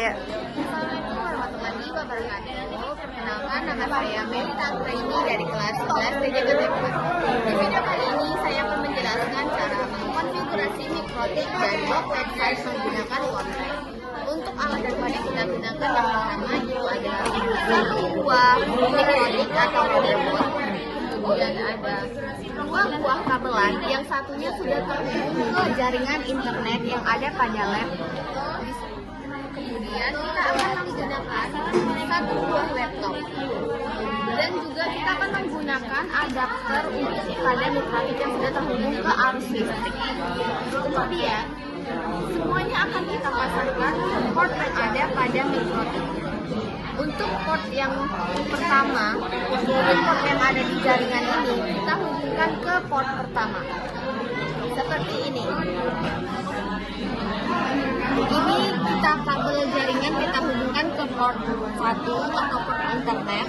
Ya. Assalamualaikum warahmatullahi wabarakatuh. Perkenalkan, nama saya Melita Anggraini dari kelas 11 TJKT4. Di video kali ini saya akan menjelaskan cara mengkonfigurasi mikrotik dan blok website menggunakan WordPress. Untuk alat dan wadah kita gunakan yang pertama itu ada satu buah mikrotik atau motherboard. Kemudian ada dua buah kabelan, yang satunya sudah terhubung ke jaringan internet yang ada pada lab. Kemudian kita akan menggunakan satu buah laptop, dan juga kita akan menggunakan adapter untuk pada mikrotik yang sudah terhubung ke arus listrik. Kemudian semuanya akan kita pasangkan ke port yang ada pada mikrotik. Untuk port yang pertama, dari port yang ada di jaringan ini, kita hubungkan ke port pertama seperti ini. Ini kita kabel jaringan kita hubungkan ke port 1 atau port internet.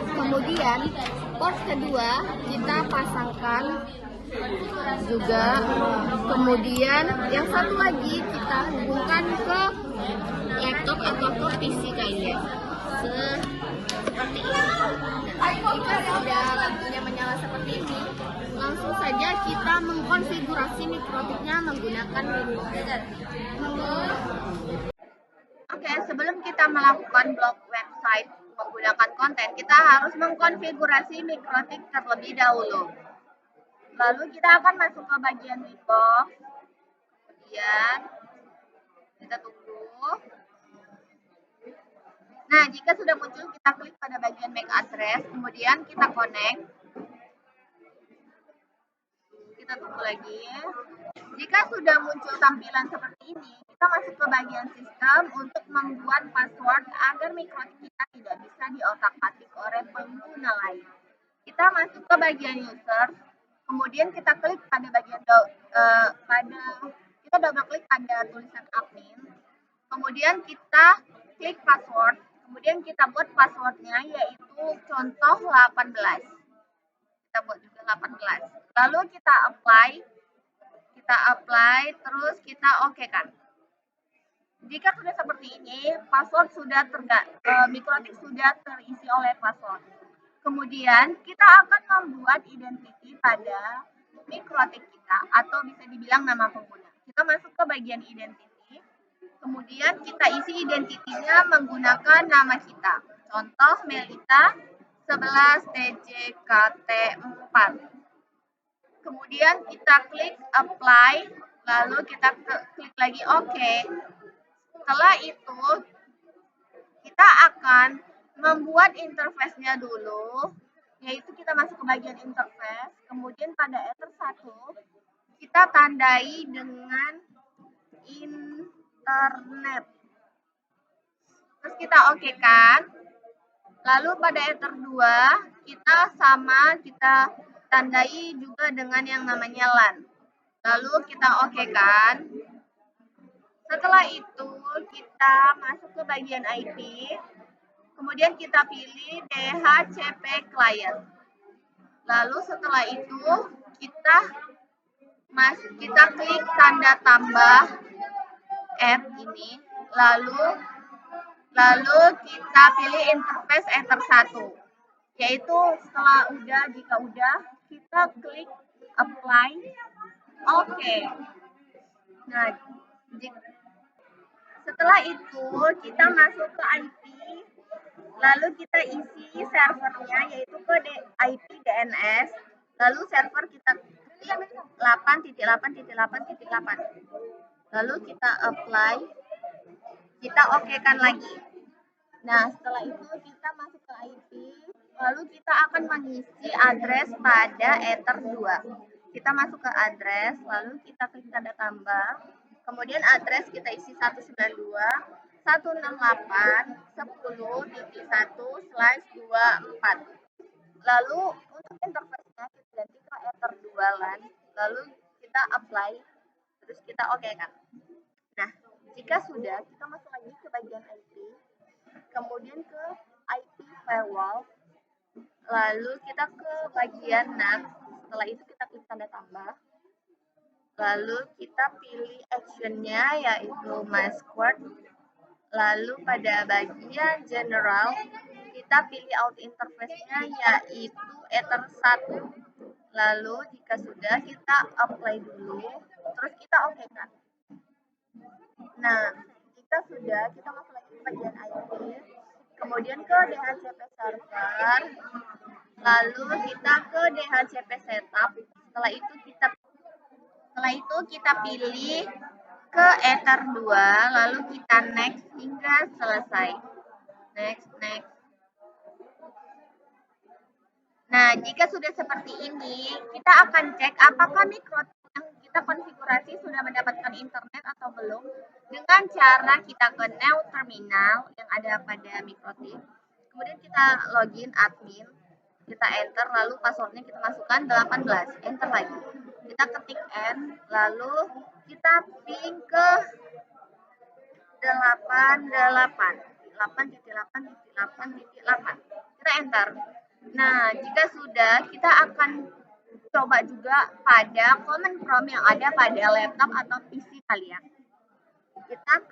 Kemudian port kedua kita pasangkan juga. Kemudian yang satu lagi kita hubungkan ke laptop atau ke PC kalian seperti ini. Nah, jika sudah lampunya menyala seperti ini, langsung saja kita mengkonfigurasi mikrotiknya menggunakan Windows. Oke, sebelum kita melakukan blok website menggunakan konten, kita harus mengkonfigurasi mikrotik terlebih dahulu. Lalu kita akan masuk ke bagian Winbox. Kemudian kita tunggu. Nah, jika sudah muncul, kita klik pada bagian MAC address, kemudian kita connect. Kita tunggu lagi. Jika sudah muncul tampilan seperti ini, kita masuk ke bagian sistem untuk membuat password agar mikrotik kita tidak bisa diotak-atik oleh pengguna lain. Kita masuk ke bagian user, kemudian kita klik pada bagian kita double klik pada tulisan admin, kemudian kita klik password, kemudian kita buat passwordnya yaitu contoh 18. Kita buat juga 18. Lalu kita apply, terus kita oke kan. Jika sudah seperti ini, password sudah mikrotik sudah terisi oleh password. Kemudian kita akan membuat identity pada mikrotik kita atau bisa dibilang nama pengguna. Kita masuk ke bagian identity, kemudian kita isi identitinya menggunakan nama kita. Contoh Melita 11 TJKT4. Kemudian kita klik apply, lalu kita klik lagi OK. Setelah itu kita akan membuat interface-nya dulu, yaitu kita masuk ke bagian interface, kemudian pada Ether 1 kita tandai dengan internet. Terus kita oke kan. Lalu pada Ether 2 kita tandai juga dengan yang namanya LAN. Lalu kita oke kan. Setelah itu kita masuk ke bagian IP. Kemudian kita pilih DHCP client. Lalu setelah itu kita klik tanda tambah app ini. Lalu kita pilih interface Ether 1. Yaitu jika udah kita klik apply. Oke. Nah, setelah itu kita masuk ke IP, lalu kita isi servernya yaitu ke IP DNS, lalu server kita klik 8.8.8.8. Lalu kita apply, kita oke kan lagi. Nah, setelah itu kita masuk ke IP, lalu kita akan mengisi address pada Ether 2. Kita masuk ke address, lalu kita klik tanda tambah. Kemudian address kita isi 192.168.10.1/24. Lalu untuk interface-nya kita ganti ke Ether 2 LAN, lalu kita apply, terus kita oke kan. Nah, jika sudah, kita masuk lagi ke bagian IP, kemudian ke IP firewall, lalu kita ke bagian NAT. Setelah itu kita klik tanda tambah, lalu kita pilih actionnya yaitu password, Lalu pada bagian general, kita pilih out interface-nya yaitu Ether 1. Lalu jika sudah, kita apply dulu, terus kita oke kan. Nah, jika sudah, kita masuk lagi ke bagian IP, kemudian ke DHCP server, lalu kita ke DHCP setup. Setelah itu kita pilih ke Ether 2, lalu kita next hingga selesai. Next. Nah, jika sudah seperti ini, kita akan cek apakah mikrotik yang kita konfigurasi sudah mendapatkan internet atau belum dengan cara kita ke new terminal yang ada pada mikrotik. Kemudian kita login admin, kita enter, lalu passwordnya kita masukkan 18, enter lagi. Kita ketik N, lalu kita ping ke 8.8.8.8. Kita enter. Nah, jika sudah, kita akan coba juga pada command prompt yang ada pada laptop atau PC kalian. Kita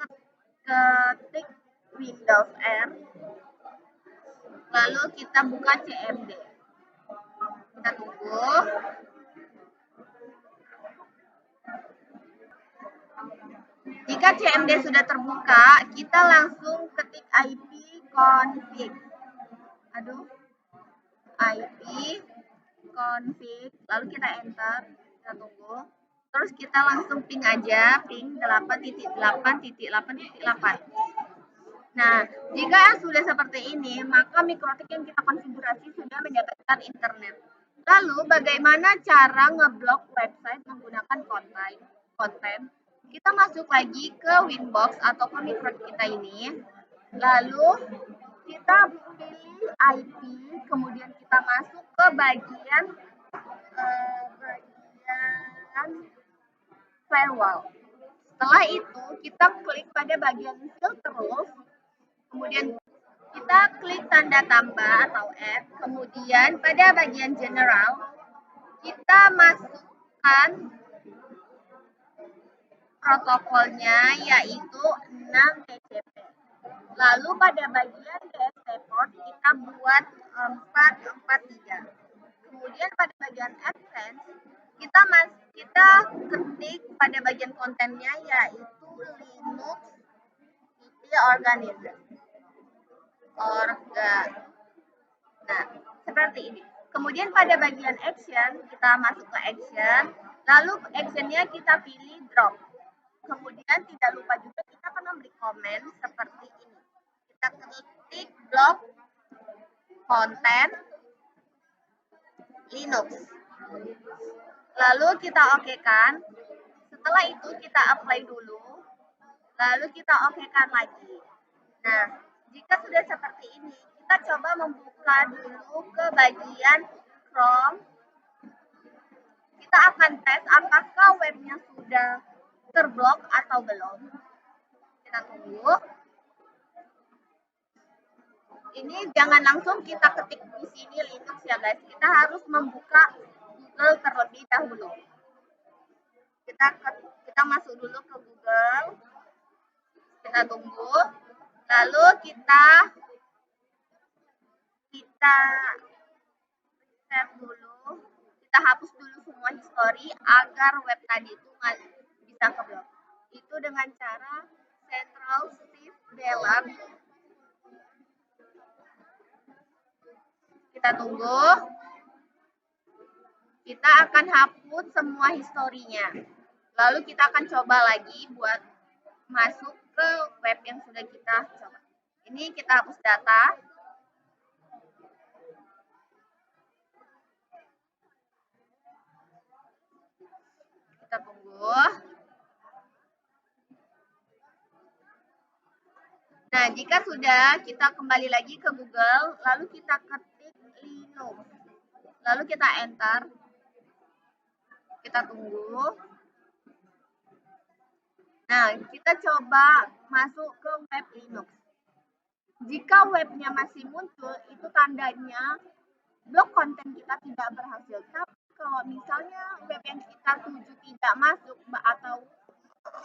ketik Windows R, lalu kita buka CMD. Kita tunggu. Jika CMD sudah terbuka, kita langsung ketik IP config. IP config, lalu kita enter, kita tunggu. Terus kita langsung ping aja, ping 8.8.8.8. Nah, jika sudah seperti ini, maka mikrotik yang kita konfigurasi sudah mendapatkan internet. Lalu, bagaimana cara ngeblok website menggunakan konten? Kita masuk lagi ke Winbox atau ke mikrotik kita ini. Lalu, kita pilih IP, kemudian kita masuk ke bagian firewall. Setelah itu, kita klik pada bagian filter rules, kemudian kita klik tanda tambah atau add, kemudian pada bagian general, kita masukkan protokolnya yaitu 6 TCP. Lalu pada bagian DSP port kita buat 443. Kemudian pada bagian advance kita ketik pada bagian kontennya yaitu Linux IP organism. Nah, seperti ini. Kemudian pada bagian action kita masuk ke action, lalu actionnya kita pilih drop. Kemudian tidak lupa juga kita akan memberi komen seperti ini. Kita ketik blok konten Linux. Lalu kita okekan. Setelah itu kita apply dulu. Lalu kita okekan lagi. Nah, jika sudah seperti ini, kita coba membuka dulu ke bagian Chrome. Kita akan tes apakah webnya sudah terblok atau belum. Kita tunggu. Ini jangan langsung kita ketik di sini Linux ya guys. Kita harus membuka Google terlebih dahulu. Kita masuk dulu ke Google. Kita tunggu. Lalu kita set dulu. Kita hapus dulu semua history agar web tadi itu bisa keblok. Itu dengan cara Ctrl Shift Delete. Kita tunggu. Kita akan hapus semua historinya. Lalu kita akan coba lagi buat masuk ke web yang sudah kita coba. Ini kita hapus data. Kita tunggu. Nah, jika sudah, kita kembali lagi ke Google, lalu kita ketik Linux. Lalu kita enter. Kita tunggu. Nah, kita coba masuk ke web Linux. Jika webnya masih muncul, itu tandanya blok konten kita tidak berhasil. Tapi kalau misalnya web yang kita tuju tidak masuk atau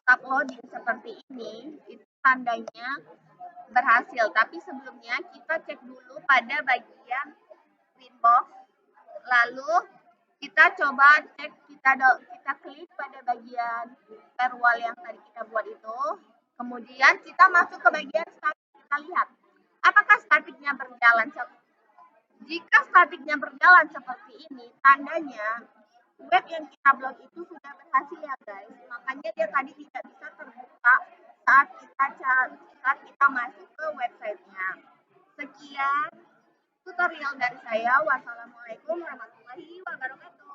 stop loading seperti ini, itu tandanya berhasil. Tapi sebelumnya kita cek dulu pada bagian printbox, lalu kita coba cek, kita klik pada bagian perwal yang tadi kita buat itu, kemudian kita masuk ke bagian statik, kita lihat apakah statiknya berjalan. Jika statiknya berjalan seperti ini, tandanya web yang kita blog itu sudah berhasil ya guys. Makanya dia tadi tidak bisa terbuka saat kita masuk ke websitenya. Sekian tutorial dari saya. Wassalamualaikum warahmatullahi wabarakatuh.